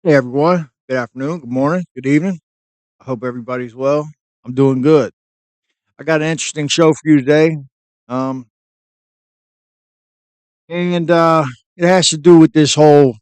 Hey everyone. Good afternoon, good morning, good evening. I hope everybody's well. I'm doing good. I got an interesting show for you today. Um, and it has to do with this whole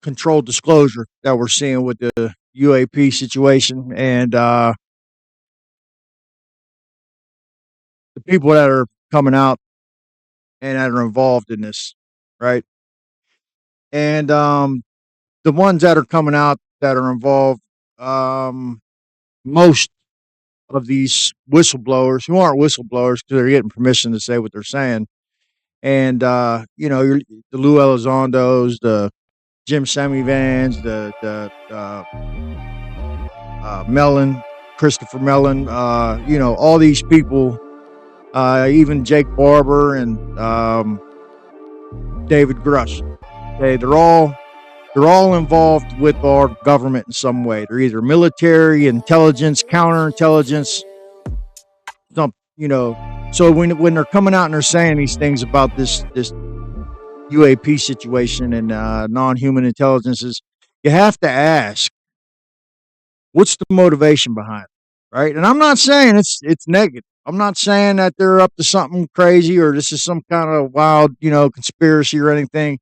controlled disclosure that we're seeing with the UAP situation and the people that are coming out and that are involved in this, right? And the ones that are coming out that are involved, um, most of these whistleblowers who aren't whistleblowers because they're getting permission to say what they're saying. And the Lou Elizondos, the Jim Semivans, the Mellon, Christopher Mellon, all these people, even Jake Barber and David Grush. They're all involved with our government in some way. They're either military, intelligence, counterintelligence, some So when they're coming out and they're saying these things about this UAP situation and non-human intelligences, you have to ask, what's the motivation behind it, right? And I'm not saying it's negative. I'm not saying that they're up to something crazy or this is some kind of wild, conspiracy or anything.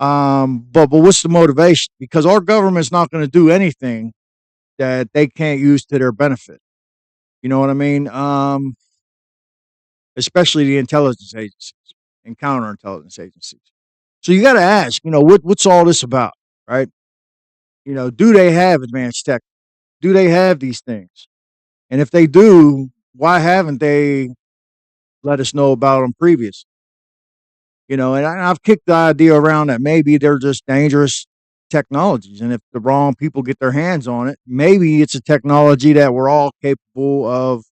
But what's the motivation? Because our government's not going to do anything that they can't use to their benefit. You know what I mean? Especially the intelligence agencies and counterintelligence agencies. So you got to ask, what's all this about, right? Do they have advanced tech? Do they have these things? And if they do, why haven't they let us know about them previously? And I've kicked the idea around that maybe they're just dangerous technologies. And if the wrong people get their hands on it, maybe it's a technology that we're all capable of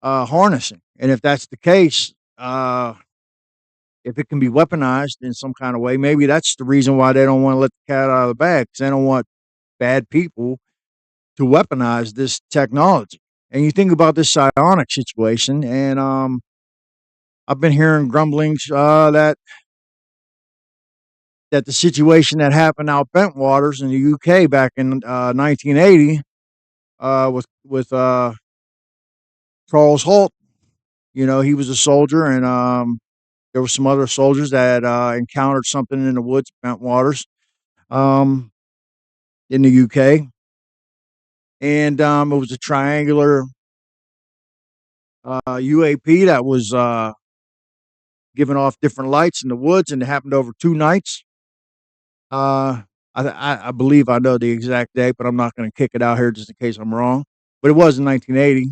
harnessing. And if that's the case, if it can be weaponized in some kind of way, maybe that's the reason why they don't want to let the cat out of the bag, because they don't want bad people to weaponize this technology. And you think about this psionic situation, and I've been hearing grumblings that the situation that happened out Bentwaters in the UK back in 1980 with Charles Holt. He was a soldier, and there were some other soldiers that encountered something in the woods, Bentwaters, um, in the UK, and it was a triangular UAP that was giving off different lights in the woods, and it happened over 2 nights. I believe I know the exact date, but I'm not going to kick it out here just in case I'm wrong. But it was in 1980.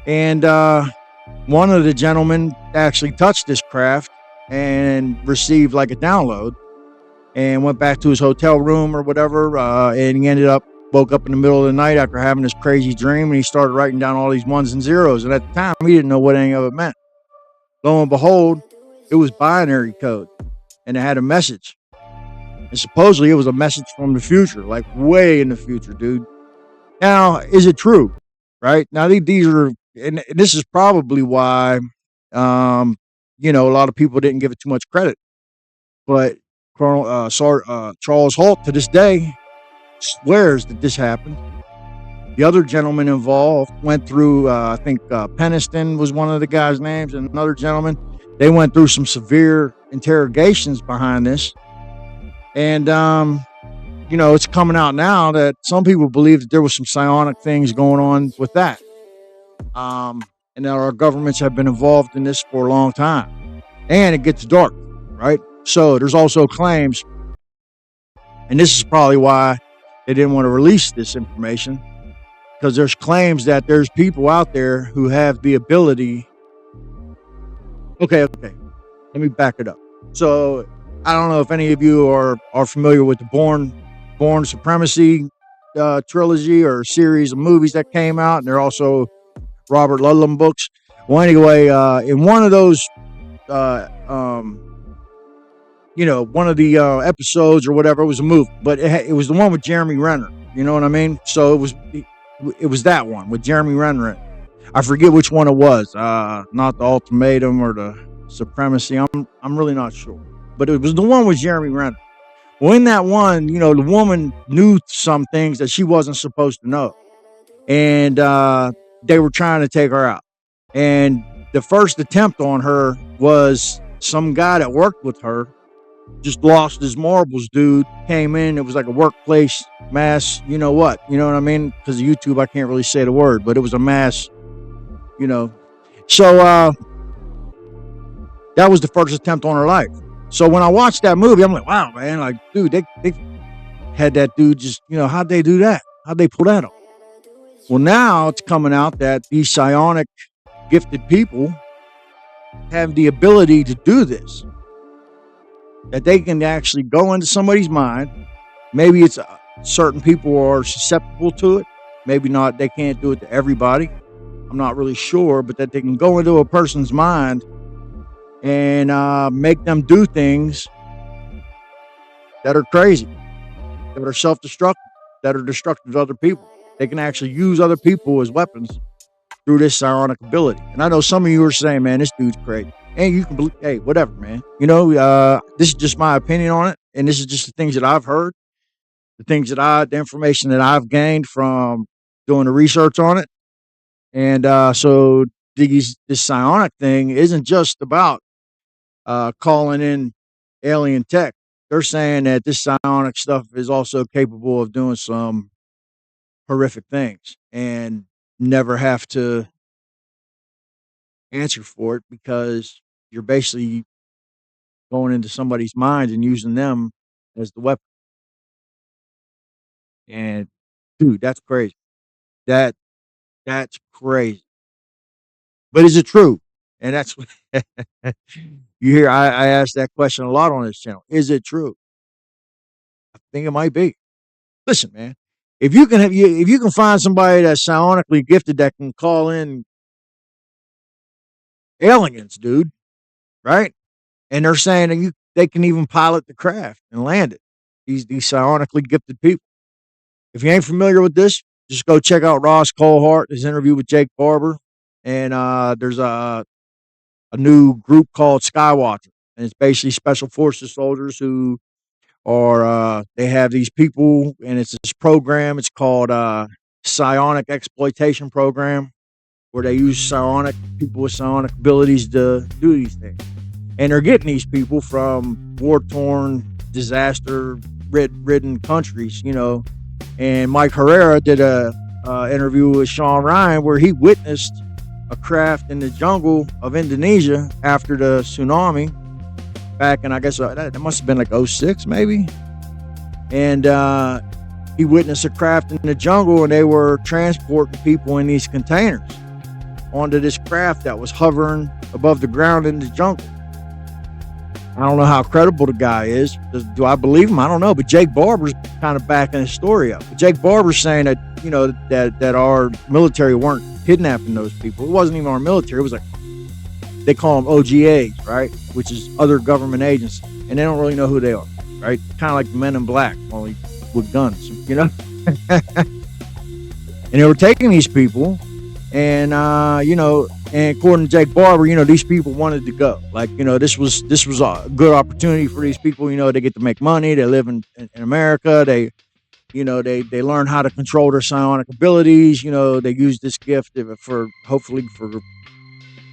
And one of the gentlemen actually touched this craft and received like a download and went back to his hotel room or whatever. And he woke up in the middle of the night after having this crazy dream, and he started writing down all these ones and zeros. And at the time, he didn't know what any of it meant. Lo and behold, it was binary code, and it had a message. And supposedly it was a message from the future, like way in the future, dude. Now, is it true? Right? Now, these are, and this is probably why, a lot of people didn't give it too much credit. But Charles Holt, to this day, swears that this happened. The other gentleman involved went through, I think Peniston was one of the guys' names, and another gentleman. They went through some severe interrogations behind this. And, it's coming out now that some people believe that there was some psionic things going on with that. And that our governments have been involved in this for a long time. And it gets dark, right? So there's also claims, and this is probably why they didn't want to release this information, because there's claims that there's people out there who have the ability. Okay. Let me back it up. So I don't know if any of you are familiar with the Born Supremacy trilogy or series of movies that came out, and they're also Robert Ludlum books. Well, anyway, in one of those, one of the episodes or whatever, it was a movie, but it was the one with Jeremy Renner. You know what I mean? So it was that one with Jeremy Renner. I forget which one it was. Not the Ultimatum or the Supremacy. I'm really not sure, but it was the one with Jeremy Renner. Well, in that one, the woman knew some things that she wasn't supposed to know. And they were trying to take her out. And the first attempt on her was some guy that worked with her just lost his marbles, dude. Came in, it was like a workplace mass, you know what I mean? Because of YouTube, I can't really say the word, but it was a mass, So that was the first attempt on her life. So when I watched that movie, I'm like, wow, man, like, dude, they had that dude just, how'd they do that? How'd they pull that off? Well, now it's coming out that these psionic gifted people have the ability to do this. That they can actually go into somebody's mind. Maybe it's certain people are susceptible to it. Maybe not. They can't do it to everybody. I'm not really sure, but that they can go into a person's mind and make them do things that are crazy, that are self-destructive, that are destructive to other people. They can actually use other people as weapons through this psionic ability. And I know some of you are saying, man, this dude's crazy. And you can believe, hey, whatever, man. This is just my opinion on it. And this is just the things that I've heard, the information that I've gained from doing the research on it. And so this psionic thing isn't just about calling in alien tech. They're saying that this psionic stuff is also capable of doing some horrific things and never have to answer for it because you're basically going into somebody's mind and using them as the weapon. And dude, that's crazy. That's crazy. But is it true? And that's what you hear. I ask that question a lot on this channel. Is it true? I think it might be. Listen, man. If you can find somebody that's psionically gifted that can call in aliens, dude, right? And they're saying that they can even pilot the craft and land it. These psionically gifted people. If you ain't familiar with this, just go check out Ross Coulthart, his interview with Jake Barber, and there's a new group called Skywatcher, and it's basically special forces soldiers who are they have these people, and it's this program. It's called Psionic Exploitation Program, where they use people with psionic abilities to do these things. And they're getting these people from war-torn, disaster-ridden countries, And Mike Herrera did a interview with Sean Ryan where he witnessed a craft in the jungle of Indonesia after the tsunami back in, I guess, that must have been like 06 maybe. And he witnessed a craft in the jungle, and they were transporting people in these containers onto this craft that was hovering above the ground in the jungle. I don't know how credible the guy is. Do I believe him? I don't know. But Jake Barber's kind of backing his story up. But Jake Barber's saying that, that our military weren't kidnapping those people. It wasn't even our military. It was like, they call them OGAs, right? Which is other government agencies. And they don't really know who they are, right? Kind of like the Men in Black, only with guns, And they were taking these people, and, and according to Jake Barber, these people wanted to go. Like, this was a good opportunity for these people. They get to make money. They live in America. They learn how to control their psionic abilities. They use this gift hopefully for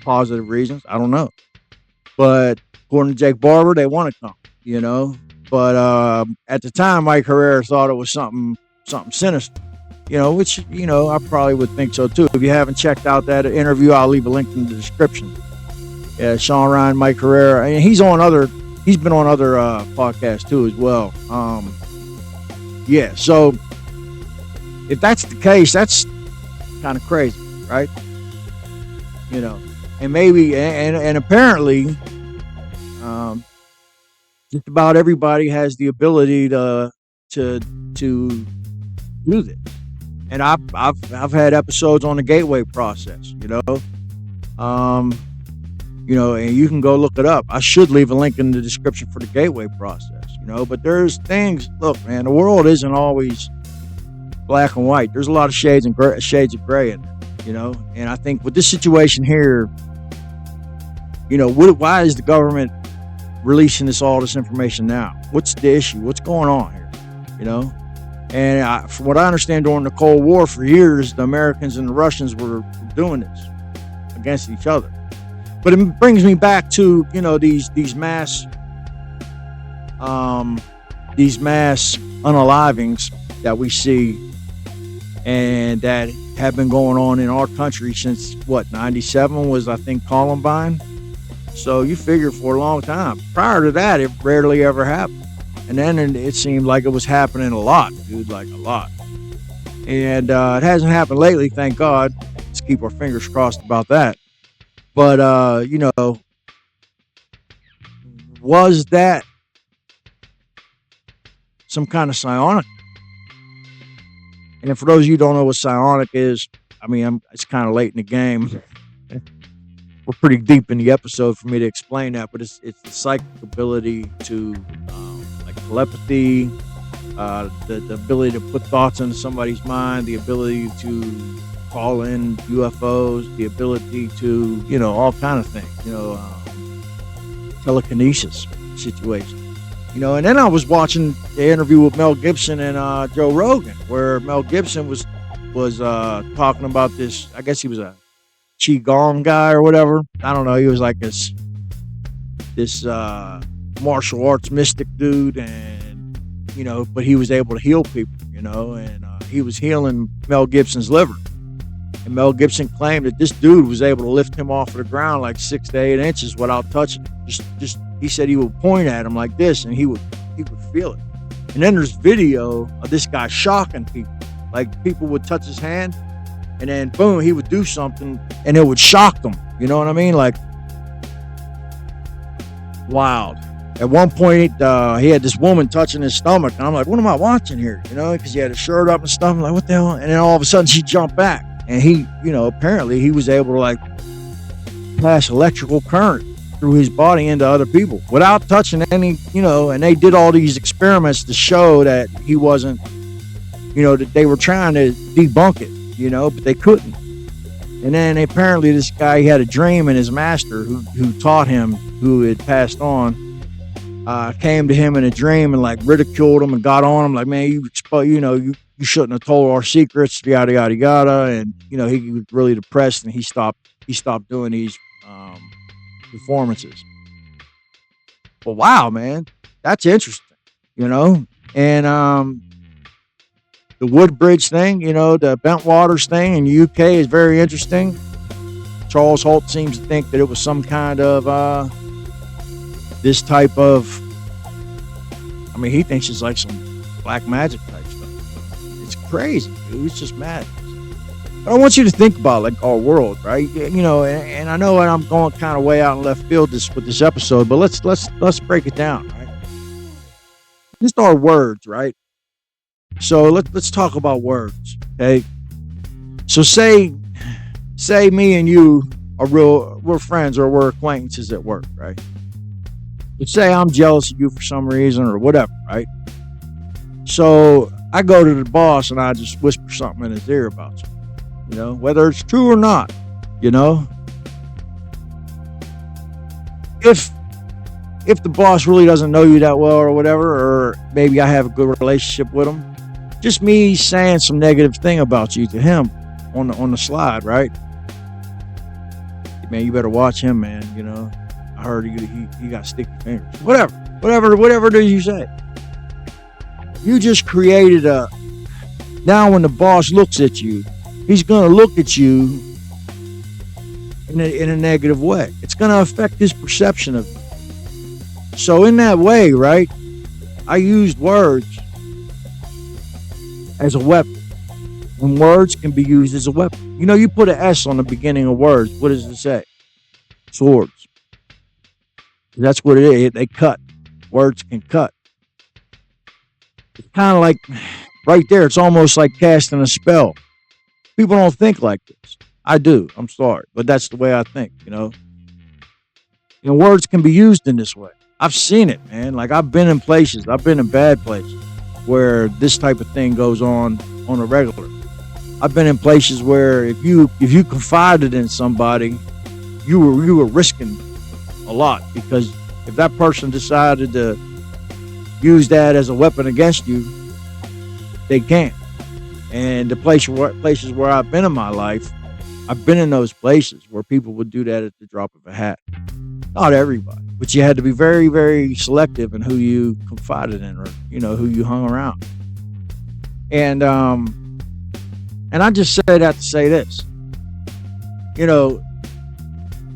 positive reasons. I don't know. But according to Jake Barber, they want to come, But at the time, Mike Herrera thought it was something sinister. Which, I probably would think so too. If you haven't checked out that interview, I'll leave a link in the description. Yeah, Sean Ryan, Mike Herrera, and he's been on other podcasts too as well. Yeah, so if that's the case, that's kind of crazy, right? And maybe, and apparently, just about everybody has the ability to do this. And I've had episodes on the gateway process, and you can go look it up. I should leave a link in the description for the gateway process, but there's things. Look, man, the world isn't always black and white. There's a lot of shades of gray in it, And I think with this situation here, why is the government releasing all this information now? What's the issue? What's going on here? You know? And from what I understand, during the Cold War, for years, the Americans and the Russians were doing this against each other. But it brings me back to, you know, these mass unalivings that we see and that have been going on in our country since, what, 97 was, I think, Columbine. So you figure for a long time. Prior to that, it rarely ever happened. And then it seemed like it was happening a lot, dude, like a lot. And it hasn't happened lately, thank God. Let's keep our fingers crossed about that. But, you know, was that some kind of psionic? And for those of you who don't know what psionic is, I mean, it's kind of late in the game. We're pretty deep in the episode for me to explain that, but it's the psychic ability to, like telepathy, the ability to put thoughts into somebody's mind, the ability to call in UFOs, the ability to, you know, all kind of things, you know, telekinesis situation. You know, and then I was watching the interview with Mel Gibson and Joe Rogan, where Mel Gibson was talking about this. I guess he was a Qigong guy or whatever. I don't know. He was like this martial arts mystic dude, and you know, but he was able to heal people. You know, and he was healing Mel Gibson's liver. And Mel Gibson claimed that this dude was able to lift him off of the ground like 6 to 8 inches without touching him. Just he said he would point at him like this, and he would feel it. And then there's video of this guy shocking people. Like people would touch his hand, and then boom, he would do something, and it would shock them. You know what I mean? Like wild. At one point, he had this woman touching his stomach, and I'm like, what am I watching here? You know, because he had his shirt up and stuff. I'm like, what the hell? And then all of a sudden, she jumped back. And he, you know, apparently he was able to like pass electrical current through his body into other people without touching any, you know, and they did all these experiments to show that he wasn't, you know, that they were trying to debunk it, you know, but they couldn't. And then apparently this guy, he had a dream, and his master who taught him, who had passed on, came to him in a dream and like ridiculed him and got on him like, man, you shouldn't have told our secrets, yada yada yada. And you know, he was really depressed, and he stopped doing these performances. Well, wow, man, that's interesting, you know. And the Woodbridge thing, you know, the Bentwaters thing in the UK is very interesting. Charles Holt seems to think that it was some kind of this type of, I mean, he thinks it's like some black magic type stuff. It's crazy, dude. It's just mad. But I want you to think about like our world, right? You know, and I know I'm going kind of way out in left field with this episode, but let's break it down, right? Just our words, right? So let's talk about words, okay? So say me and you are we're friends or we're acquaintances at work, right? Let's say I'm jealous of you for some reason or whatever, right? So I go to the boss and I just whisper something in his ear about you, you know, whether it's true or not, you know. If the boss really doesn't know you that well or whatever, or maybe I have a good relationship with him, just me saying some negative thing about you to him on the slide, right? Man, you better watch him, man, you know. I heard he got sticky fingers. Whatever do you say? You just created now when the boss looks at you, he's going to look at you in a negative way. It's going to affect his perception of you. So in that way, right, I used words as a weapon. When words can be used as a weapon. You know, you put an S on the beginning of words, what does it say? Swords. That's what it is. They cut. Words can cut. It's kind of like right there. It's almost like casting a spell. People don't think like this. I do. I'm sorry. But that's the way I think, you know. You know, words can be used in this way. I've seen it, man. Like I've been in places. I've been in bad places where this type of thing goes on a regular. I've been in places where if you confided in somebody, you were risking a lot because If that person decided to use that as a weapon against you, they can't. And the places where I've been in my life, I've been in those places where people would do that at the drop of a hat. Not everybody, but you had to be very, very selective in who you confided in, or who you hung around. And I just say that to say this.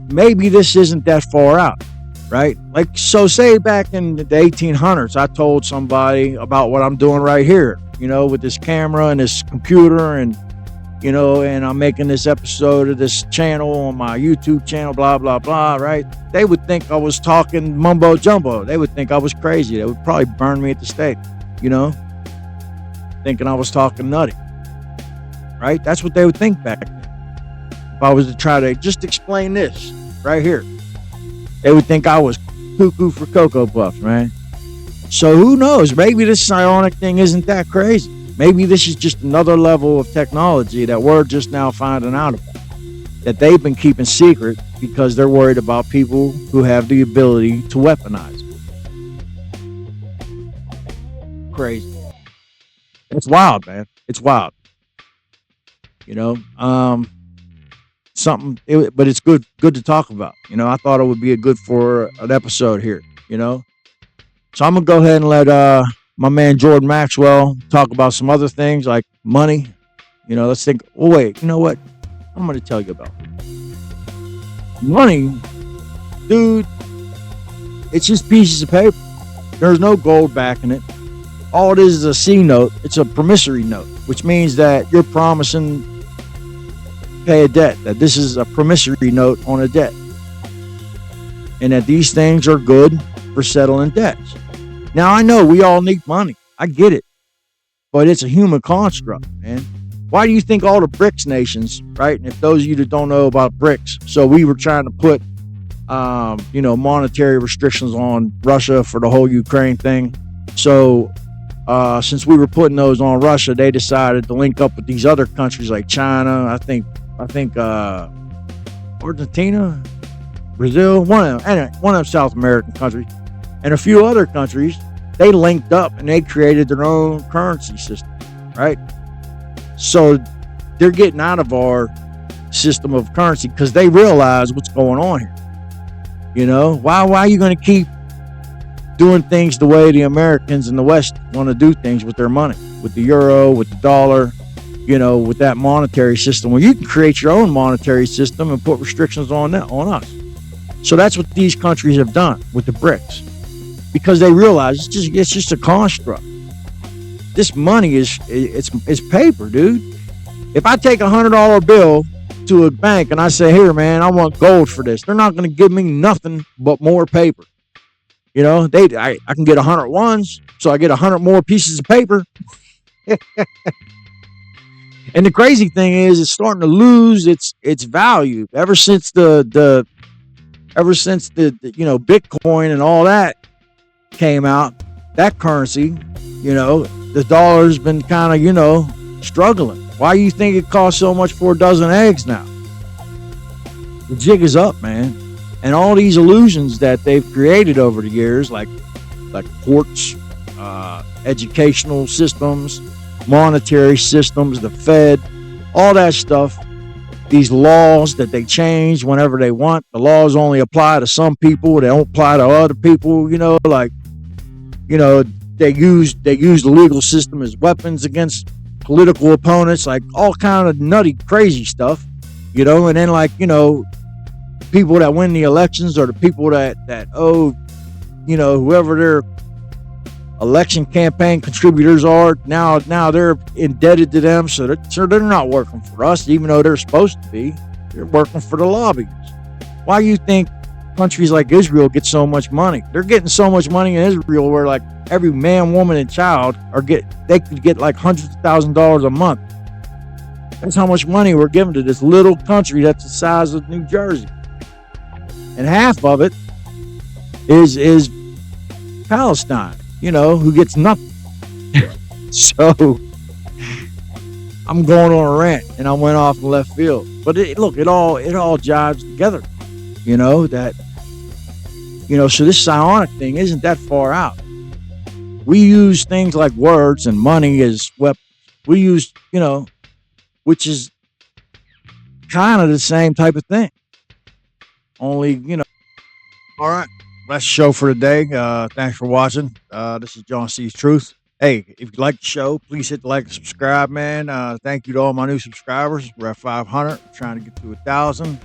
Maybe this isn't that far out, right? Like, so say back in the 1800s, I told somebody about what I'm doing right here, with this camera and this computer, and and I'm making this episode of this channel on my YouTube channel, blah, blah, blah, right? They would think I was talking mumbo jumbo. They would think I was crazy. They would probably burn me at the stake, thinking I was talking nutty, right? That's what they would think back then. If I was to try to just explain this right here, they would think I was cuckoo for Cocoa Puffs, man. So who knows? Maybe this psionic thing isn't that crazy. Maybe this is just another level of technology that we're just now finding out about, that they've been keeping secret because they're worried about people who have the ability to weaponize it. Crazy. It's wild, man. It's wild. But it's good to talk about. I thought it would be good for an episode here. So I'm gonna go ahead and let my man Jordan Maxwell talk about some other things like money. Let's think. Oh wait, you know what? I'm gonna tell you about money, dude. It's just pieces of paper. There's no gold backing it. All it is a C note. It's a promissory note, which means that you're promising to pay a debt. That this is a promissory note on a debt, and that these things are good for settling debts. Now, I know we all need money. I get it. But it's a human construct, man. Why do you think all the BRICS nations, right? And if those of you that don't know about BRICS, so we were trying to put, monetary restrictions on Russia for the whole Ukraine thing. So since we were putting those on Russia, they decided to link up with these other countries like China, I think Argentina, Brazil, one of them South American countries, and a few other countries. They linked up and they created their own currency system, right? So they're getting out of our system of currency because they realize what's going on here. Why are you going to keep doing things the way the Americans in the West want to do things with their money, with the euro, with the dollar, with that monetary system? Well, you can create your own monetary system and put restrictions on us. So that's what these countries have done with the BRICS. Because they realize it's just a construct. This money is paper, dude. If I take $100 bill to a bank and I say, "Here, man, I want gold for this," they're not going to give me nothing but more paper. I can get 100 ones, so I get 100 more pieces of paper. And the crazy thing is, it's starting to lose its value ever since the Bitcoin and all that came out, that currency, the dollar's been kind of, struggling. Why do you think it costs so much for a dozen eggs now? The jig is up, man. And all these illusions that they've created over the years, like courts, educational systems, monetary systems, the Fed, all that stuff, these laws that they change whenever they want. The laws only apply to some people. They don't apply to other people, they use the legal system as weapons against political opponents, like all kind of nutty, crazy stuff, and then people that win the elections, or the people that owe, whoever their election campaign contributors are, now they're indebted to them, so they're not working for us, even though they're supposed to be. They're working for the lobbyists. Why do you think countries like Israel get so much money? They're getting so much money in Israel where like every man, woman, and child they could get like hundreds of $1,000s a month. That's how much money we're giving to this little country that's the size of New Jersey. And half of it is Palestine, who gets nothing. So I'm going on a rant, and I went off in left field. But it all jives together, that So this psionic thing isn't that far out. We use things like words and money as weapons. We use, which is kind of the same type of thing. Only, All right. That's the show for today. Thanks for watching. This is John C's Truth. Hey, if you like the show, please hit the like and subscribe, man. Thank you to all my new subscribers. We're at 500. We're trying to get to 1,000.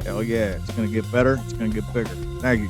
Hell yeah. It's going to get better. It's going to get bigger. Thank you.